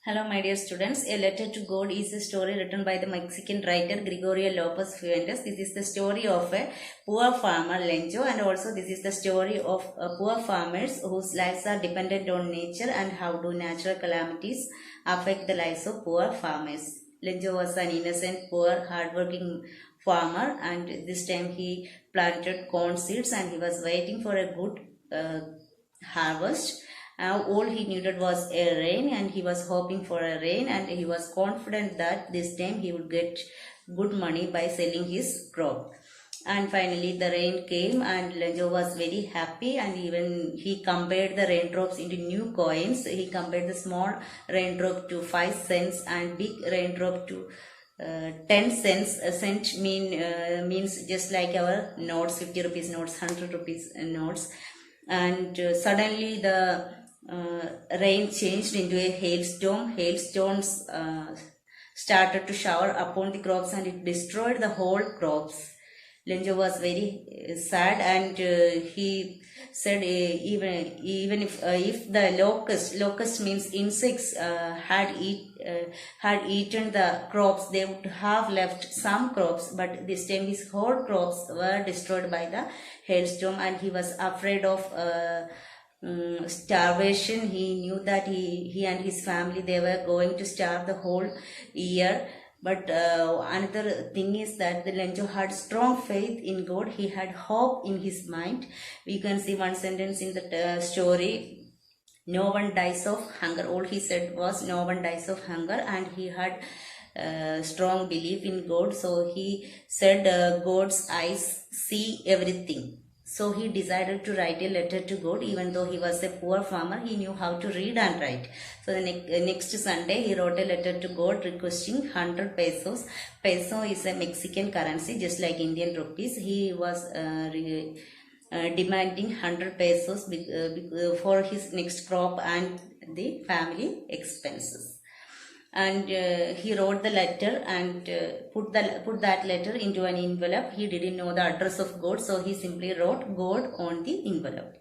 Hello, my dear students. A Letter to God is a story written by the Mexican writer Gregorio Lopez Fuentes. This is the story of a poor farmer, Lencho, and also this is the story of poor farmers whose lives are dependent on nature and how do natural calamities affect the lives of poor farmers. Lencho was an innocent, poor, hardworking farmer, and this time he planted corn seeds and he was waiting for a good harvest. All he needed was a rain, and he was hoping for a rain, and he was confident that this time he would get good money by selling his crop. And finally the rain came, and Lenjo was very happy, and even he compared the raindrops into new coins. He compared the small raindrop to 5 cents and big raindrop to 10 cents. A cent means just like our notes, 50 rupees notes, 100 rupees notes. And suddenly the rain changed into a hailstorm. Hailstones started to shower upon the crops, and it destroyed the whole crops. Lenjo was very sad, and he said even if the locust means insects had eaten the crops, they would have left some crops, but this time his whole crops were destroyed by the hailstorm, and he was afraid of starvation. He knew that he and his family, they were going to starve the whole year. But another thing is that the Lencho had strong faith in God. He had hope in his mind. We can see one sentence in the story: no one dies of hunger. All he said was no one dies of hunger, and he had strong belief in God. So he said God's eyes see everything. So he decided to write a letter to God. Even though he was a poor farmer, he knew how to read and write. So the next Sunday, he wrote a letter to God requesting 100 pesos. Peso is a Mexican currency, just like Indian rupees. He was demanding 100 pesos for his next crop and the family expenses. And he wrote the letter and put that letter into an envelope. He didn't know the address of God, so he simply wrote God on the envelope.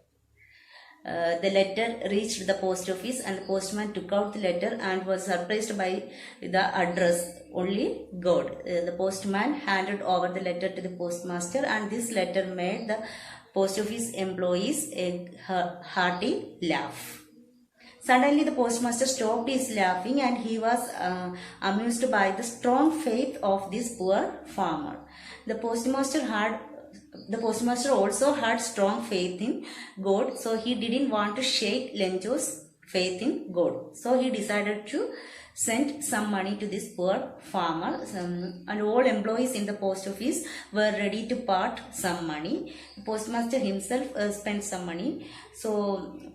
The letter reached the post office, and the postman took out the letter and was surprised by the address, only God. The postman handed over the letter to the postmaster, and this letter made the post office employees a hearty laugh. Suddenly the postmaster stopped his laughing, and he was amused by the strong faith of this poor farmer. The postmaster also had strong faith in God, so he didn't want to shake Lencho's faith in God. So he decided to send some money to this poor farmer, and all employees in the post office were ready to part some money. The postmaster himself spent some money,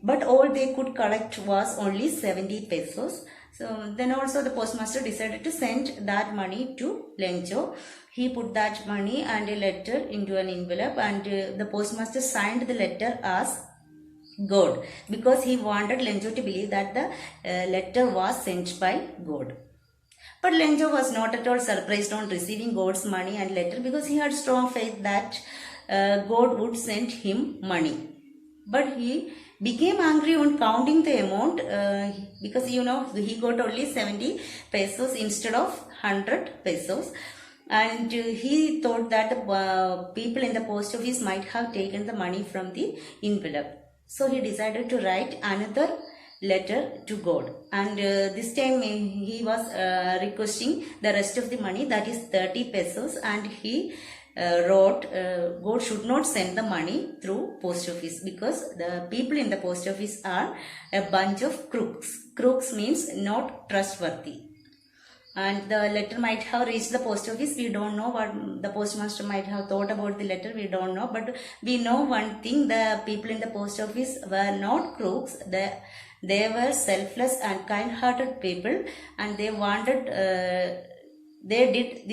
but all they could collect was only 70 pesos. So then also the postmaster decided to send that money to Lencho. He put that money and a letter into an envelope, and the postmaster signed the letter as God, because he wanted Lencho to believe that the letter was sent by God. But Lencho was not at all surprised on receiving God's money and letter, because he had strong faith that God would send him money. But he became angry on counting the amount because he got only 70 pesos instead of 100 pesos. And he thought that the people in the post office might have taken the money from the envelope. So he decided to write another letter to God, and this time he was requesting the rest of the money, that is 30 pesos, and he wrote God should not send the money through post office, because the people in the post office are a bunch of crooks. Crooks means not trustworthy. And the letter might have reached the post office. We don't know what the postmaster might have thought about the letter. We don't know. But we know one thing: the people in the post office were not crooks. They were selfless and kind-hearted people, and they wanted. They did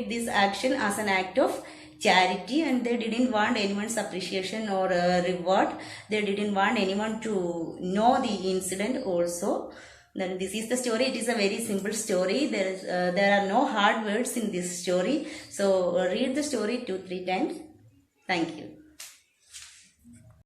this action as an act of charity, and they didn't want anyone's appreciation or reward. They didn't want anyone to know the incident also. Then this is the story. It is a very simple story. There are no hard words in this story. So read the story 2-3 times. Thank you.